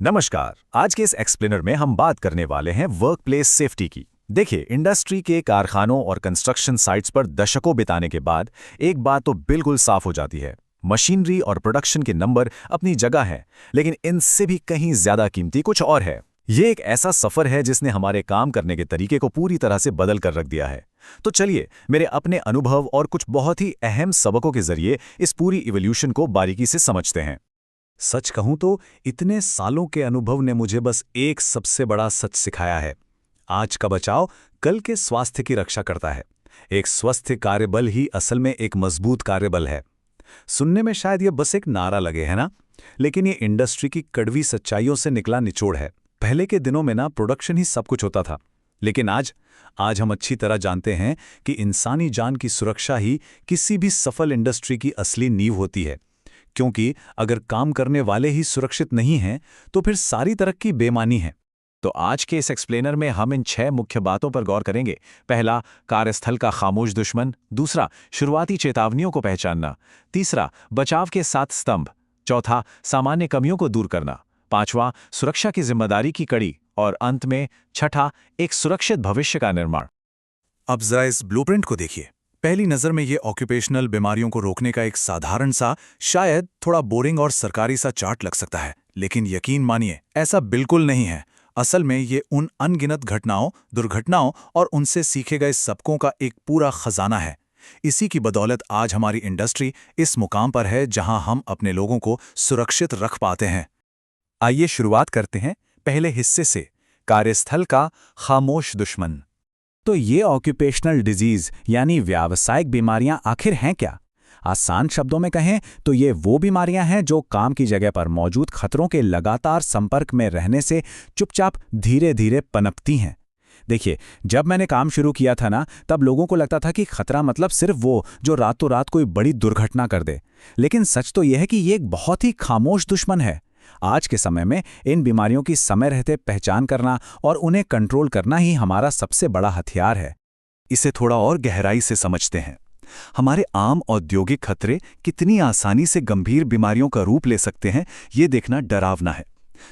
नमस्कार। आज के इस एक्सप्लेनर में हम बात करने वाले हैं वर्क प्लेस सेफ्टी की। देखिए, इंडस्ट्री के कारखानों और कंस्ट्रक्शन साइट्स पर दशकों बिताने के बाद एक बात तो बिल्कुल साफ हो जाती है। मशीनरी और प्रोडक्शन के नंबर अपनी जगह हैं, लेकिन इनसे भी कहीं ज्यादा कीमती कुछ और है। ये एक ऐसा सफर है जिसने हमारे काम करने के तरीके को पूरी तरह से बदल कर रख दिया है। तो चलिए, मेरे अपने अनुभव और कुछ बहुत ही अहम सबकों के जरिए इस पूरी इवोल्यूशन को बारीकी से समझते हैं। सच कहूं तो इतने सालों के अनुभव ने मुझे बस एक सबसे बड़ा सच सिखाया है। आज का बचाव कल के स्वास्थ्य की रक्षा करता है। एक स्वस्थ कार्यबल ही असल में एक मजबूत कार्यबल है। सुनने में शायद यह बस एक नारा लगे, है ना? लेकिन ये इंडस्ट्री की कड़वी सच्चाइयों से निकला निचोड़ है। पहले के दिनों में ना प्रोडक्शन ही सब कुछ होता था, लेकिन आज हम अच्छी तरह जानते हैं कि इंसानी जान की सुरक्षा ही किसी भी सफल इंडस्ट्री की असली नींव होती है। क्योंकि अगर काम करने वाले ही सुरक्षित नहीं हैं, तो फिर सारी तरक्की बेमानी है। तो आज के इस एक्सप्लेनर में हम इन 6 मुख्य बातों पर गौर करेंगे। पहला, कार्यस्थल का खामोश दुश्मन। दूसरा, शुरुआती चेतावनियों को पहचानना। तीसरा, बचाव के 7 स्तंभ। चौथा, सामान्य कमियों को दूर करना। पांचवा, सुरक्षा की जिम्मेदारी की कड़ी। और अंत में छठा, एक सुरक्षित भविष्य का निर्माण। अब जरा इस ब्लूप्रिंट को देखिए। पहली नज़र में ये ऑक्यूपेशनल बीमारियों को रोकने का एक साधारण सा, शायद थोड़ा बोरिंग और सरकारी सा चार्ट लग सकता है, लेकिन यकीन मानिए ऐसा बिल्कुल नहीं है। असल में ये उन अनगिनत घटनाओं, दुर्घटनाओं और उनसे सीखे गए सबकों का एक पूरा खजाना है। इसी की बदौलत आज हमारी इंडस्ट्री इस मुकाम पर है जहां हम अपने लोगों को सुरक्षित रख पाते हैं। आइए शुरुआत करते हैं पहले हिस्से से, कार्यस्थल का खामोश दुश्मन। तो ये ऑक्यूपेशनल डिजीज यानी व्यावसायिक बीमारियां आखिर हैं क्या? आसान शब्दों में कहें तो ये वो बीमारियां हैं जो काम की जगह पर मौजूद खतरों के लगातार संपर्क में रहने से चुपचाप धीरे धीरे पनपती हैं। देखिए, जब मैंने काम शुरू किया था ना, तब लोगों को लगता था कि खतरा मतलब सिर्फ वो जो रातों रात कोई बड़ी दुर्घटना कर दे। लेकिन सच तो यह है कि ये एक बहुत ही खामोश दुश्मन है। आज के समय में इन बीमारियों की समय रहते पहचान करना और उन्हें कंट्रोल करना ही हमारा सबसे बड़ा हथियार है। इसे थोड़ा और गहराई से समझते हैं। हमारे आम औद्योगिक खतरे कितनी आसानी से गंभीर बीमारियों का रूप ले सकते हैं, ये देखना डरावना है।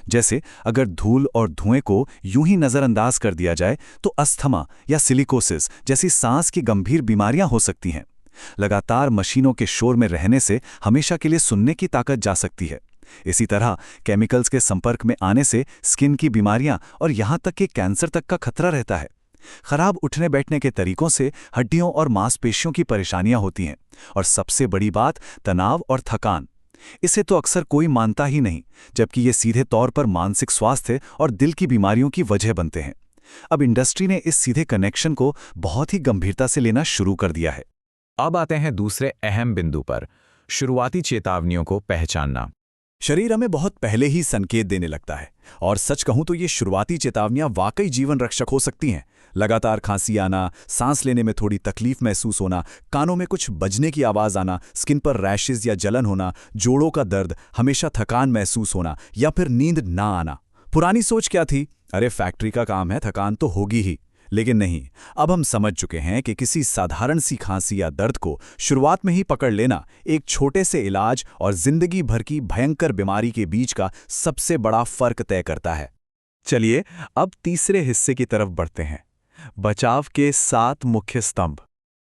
जैसे अगर धूल और धुएं को यूं ही नजरअंदाज कर दिया जाए तो अस्थमा या सिलिकोसिस जैसी सांस की गंभीर बीमारियां हो सकती हैं। लगातार मशीनों के शोर में रहने से हमेशा के लिए सुनने की ताकत जा सकती है। इसी तरह केमिकल्स के संपर्क में आने से स्किन की बीमारियां और यहां तक कि कैंसर तक का खतरा रहता है। खराब उठने बैठने के तरीकों से हड्डियों और मांसपेशियों की परेशानियां होती हैं। और सबसे बड़ी बात, तनाव और थकान। इसे तो अक्सर कोई मानता ही नहीं, जबकि ये सीधे तौर पर मानसिक स्वास्थ्य और दिल की बीमारियों की वजह बनते हैं। अब इंडस्ट्री ने इस सीधे कनेक्शन को बहुत ही गंभीरता से लेना शुरू कर दिया है। अब आते हैं दूसरे अहम बिंदु पर, शुरुआती चेतावनियों को पहचानना। शरीर हमें बहुत पहले ही संकेत देने लगता है, और सच कहूं तो ये शुरुआती चेतावनियां वाकई जीवन रक्षक हो सकती हैं। लगातार खांसी आना, सांस लेने में थोड़ी तकलीफ महसूस होना, कानों में कुछ बजने की आवाज आना, स्किन पर रैशेज या जलन होना, जोड़ों का दर्द, हमेशा थकान महसूस होना या फिर नींद ना आना। पुरानी सोच क्या थी? अरे फैक्ट्री का काम है, थकान तो होगी ही। लेकिन नहीं, अब हम समझ चुके हैं कि किसी साधारण सी खांसी या दर्द को शुरुआत में ही पकड़ लेना एक छोटे से इलाज और जिंदगी भर की भयंकर बीमारी के बीच का सबसे बड़ा फर्क तय करता है। चलिए अब तीसरे हिस्से की तरफ बढ़ते हैं, बचाव के 7 मुख्य स्तंभ।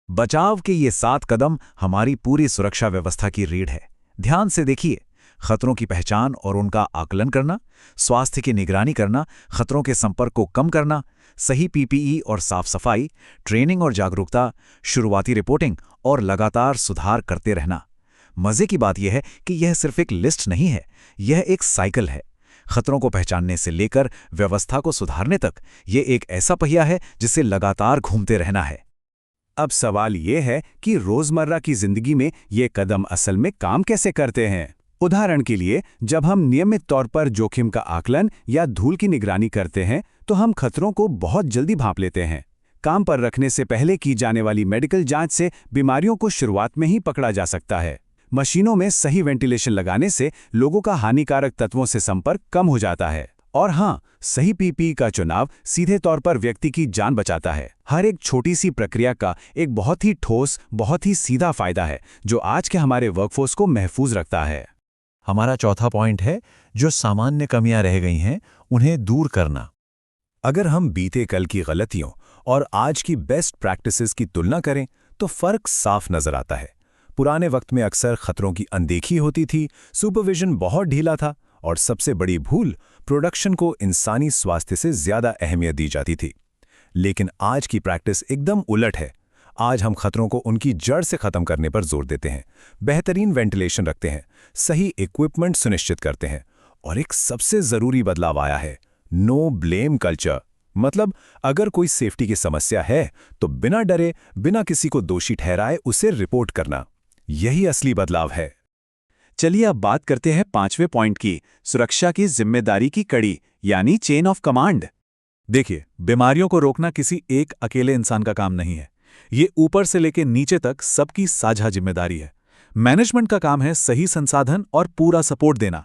बचाव के ये 7 कदम हमारी पूरी सुरक्षा व्यवस्था की रीढ़ है। ध्यान से देखिए, खतरों की पहचान और उनका आकलन करना, स्वास्थ्य की निगरानी करना, खतरों के संपर्क को कम करना, सही पीपीई और साफ सफाई, ट्रेनिंग और जागरूकता, शुरुआती रिपोर्टिंग और लगातार सुधार करते रहना। मजे की बात यह है कि यह सिर्फ एक लिस्ट नहीं है, यह एक साइकिल है। खतरों को पहचानने से लेकर व्यवस्था को सुधारने तक यह एक ऐसा पहिया है जिसे लगातार घूमते रहना है। अब सवाल यह है कि रोजमर्रा की जिंदगी में ये कदम असल में काम कैसे करते हैं। उदाहरण के लिए, जब हम नियमित तौर पर जोखिम का आकलन या धूल की निगरानी करते हैं तो हम खतरों को बहुत जल्दी भांप लेते हैं। काम पर रखने से पहले की जाने वाली मेडिकल जांच से बीमारियों को शुरुआत में ही पकड़ा जा सकता है। मशीनों में सही वेंटिलेशन लगाने से लोगों का हानिकारक तत्वों से संपर्क कम हो जाता है। और हाँ, सही पीपीई का चुनाव सीधे तौर पर व्यक्ति की जान बचाता है। हर एक छोटी सी प्रक्रिया का एक बहुत ही ठोस, बहुत ही सीधा फायदा है जो आज के हमारे वर्कफोर्स को महफूज रखता है। हमारा चौथा पॉइंट है जो सामान्य कमियां रह गई हैं उन्हें दूर करना। अगर हम बीते कल की गलतियों और आज की बेस्ट प्रैक्टिसेस की तुलना करें तो फर्क साफ नजर आता है। पुराने वक्त में अक्सर खतरों की अनदेखी होती थी, सुपरविजन बहुत ढीला था और सबसे बड़ी भूल, प्रोडक्शन को इंसानी स्वास्थ्य से ज्यादा अहमियत दी जाती थी। लेकिन आज की प्रैक्टिस एकदम उलट है। आज हम खतरों को उनकी जड़ से खत्म करने पर जोर देते हैं, बेहतरीन वेंटिलेशन रखते हैं, सही इक्विपमेंट सुनिश्चित करते हैं और एक सबसे जरूरी बदलाव आया है, नो ब्लेम कल्चर। मतलब अगर कोई सेफ्टी की समस्या है तो बिना डरे, बिना किसी को दोषी ठहराए उसे रिपोर्ट करना, यही असली बदलाव है। चलिए अब बात करते हैं 5वें पॉइंट की, सुरक्षा की जिम्मेदारी की कड़ी यानी चेन ऑफ कमांड। देखिए, बीमारियों को रोकना किसी एक अकेले इंसान का काम नहीं है। ये ऊपर से लेकर नीचे तक सबकी साझा जिम्मेदारी है। मैनेजमेंट का काम है सही संसाधन और पूरा सपोर्ट देना।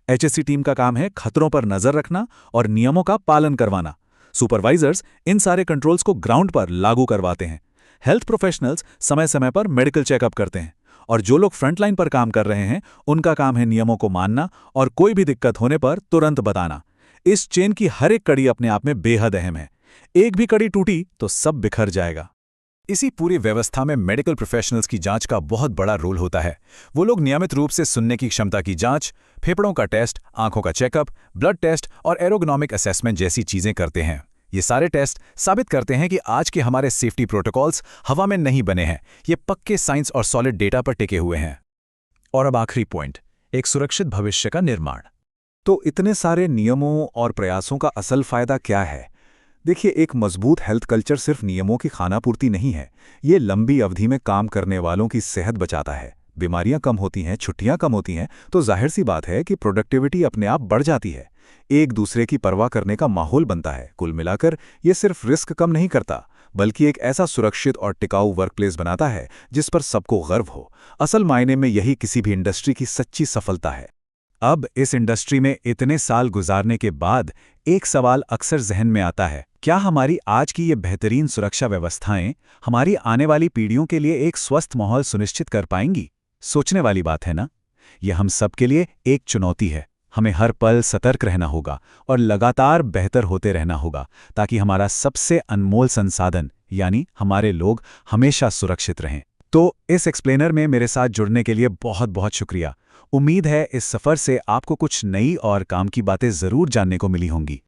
एचएससी टीम का काम है खतरों पर नजर रखना और नियमों का पालन करवाना। सुपरवाइजर्स इन सारे कंट्रोल्स को ग्राउंड पर लागू करवाते हैं। हेल्थ प्रोफेशनल्स समय समय पर मेडिकल चेकअप करते हैं और जो लोग फ्रंटलाइन पर काम कर रहे हैं उनका काम है नियमों को मानना और कोई भी दिक्कत होने पर तुरंत बताना। इस चेन की हर एक कड़ी अपने आप में बेहद अहम है। एक भी कड़ी टूटी तो सब बिखर जाएगा। इसी पूरी व्यवस्था में मेडिकल प्रोफेशनल्स की जांच का बहुत बड़ा रोल होता है। वो लोग नियमित रूप से सुनने की क्षमता की जांच, फेफड़ों का टेस्ट, आंखों का चेकअप, ब्लड टेस्ट और एरोगोनॉमिक असेसमेंट जैसी चीजें करते हैं। ये सारे टेस्ट साबित करते हैं कि आज के हमारे सेफ्टी प्रोटोकॉल्स हवा में नहीं बने हैं, ये पक्के साइंस और सॉलिड डेटा पर टिके हुए हैं। और अब आखिरी पॉइंट, एक सुरक्षित भविष्य का निर्माण। तो इतने सारे नियमों और प्रयासों का असल फायदा क्या है? देखिए, एक मजबूत हेल्थ कल्चर सिर्फ नियमों की खानापूर्ति नहीं है, ये लंबी अवधि में काम करने वालों की सेहत बचाता है। बीमारियां कम होती हैं, छुट्टियां कम होती हैं, तो जाहिर सी बात है कि प्रोडक्टिविटी अपने आप बढ़ जाती है। एक दूसरे की परवाह करने का माहौल बनता है। कुल मिलाकर ये सिर्फ रिस्क कम नहीं करता, बल्कि एक ऐसा सुरक्षित और टिकाऊ वर्कप्लेस बनाता है जिस पर सबको गर्व हो। असल मायने में यही किसी भी इंडस्ट्री की सच्ची सफलता है। अब इस इंडस्ट्री में इतने साल गुजारने के बाद एक सवाल अक्सर जहन में आता है, क्या हमारी आज की ये बेहतरीन सुरक्षा व्यवस्थाएं हमारी आने वाली पीढ़ियों के लिए एक स्वस्थ माहौल सुनिश्चित कर पाएंगी? सोचने वाली बात है ना? यह हम सब के लिए एक चुनौती है। हमें हर पल सतर्क रहना होगा और लगातार बेहतर होते रहना होगा ताकि हमारा सबसे अनमोल संसाधन यानी हमारे लोग हमेशा सुरक्षित रहें। तो इस एक्सप्लेनर में मेरे साथ जुड़ने के लिए बहुत बहुत शुक्रिया। उम्मीद है इस सफ़र से आपको कुछ नई और काम की बातें ज़रूर जानने को मिली होंगी।